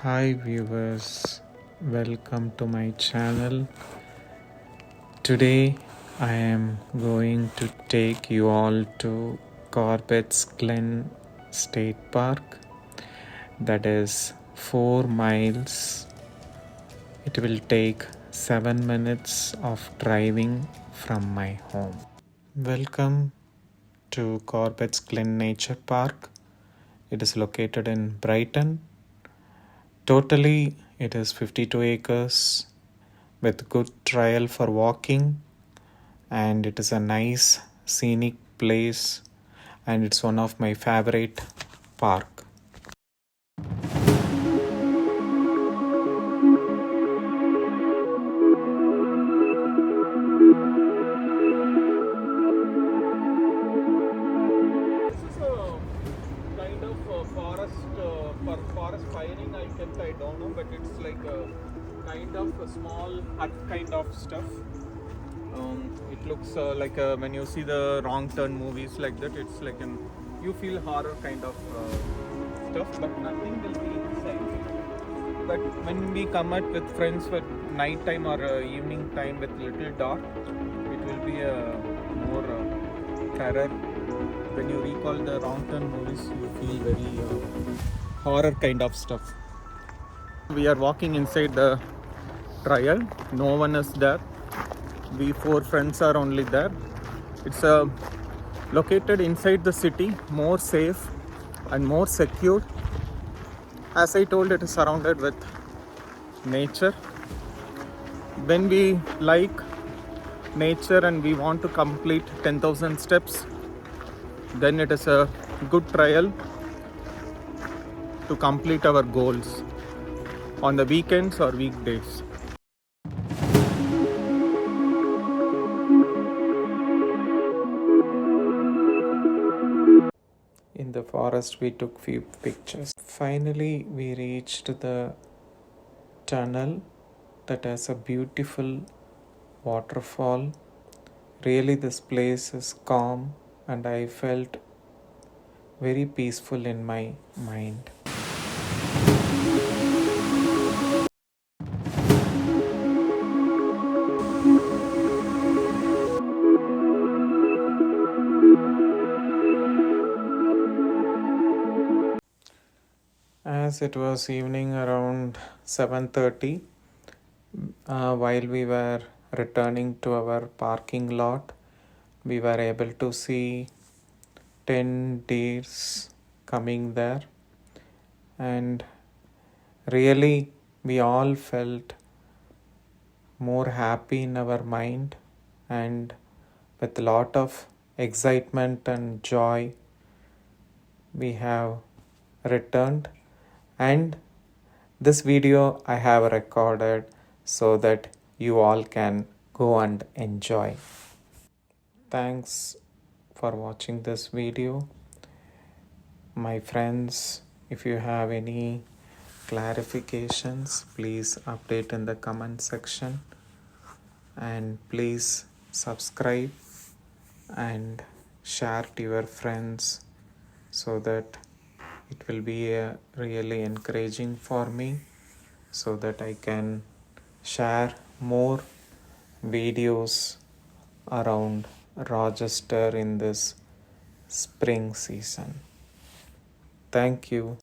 Hi viewers, welcome to my channel. Today I am going to take you all to Corbett's Glen State Park, that is 4 miles. It will take 7 minutes of driving from my home. Welcome to Corbett's Glen Nature Park. It is located in Brighton. Totally, it is 52 acres with good trail for walking, and it is a nice scenic place, and it's one of my favorite park. This is a kind of for forest firing. I don't know, but it's like a kind of a small hut kind of stuff. It looks like when you see the wrong turn movies like that, it's like you feel horror kind of stuff, but nothing will be inside. But when we come out with friends for night time or evening time with little dark, it will be a more terror. When you recall the wrong turn movies, you feel very horror kind of stuff. We are walking inside the trial. No one is there. We 4 friends are only there. It's located inside the city, more safe and more secure. As I told, it is surrounded with nature. When we like nature and we want to complete 10,000 steps, then it is a good trial to complete our goals on the weekends or weekdays. In the forest, we took few pictures. Finally, we reached the tunnel that has a beautiful waterfall. Really, this place is calm, and I felt very peaceful in my mind. As it was evening around 7:30, while we were returning to our parking lot, we were able to see 10 deers coming there, and really we all felt more happy in our mind, and with a lot of excitement and joy we have returned. And this video I have recorded so that you all can go and enjoy. Thanks for watching this video. My friends, if you have any clarifications, please update in the comment section, and please subscribe and share to your friends so that it will be really encouraging for me, so that I can share more videos around Rochester in this spring season. Thank you.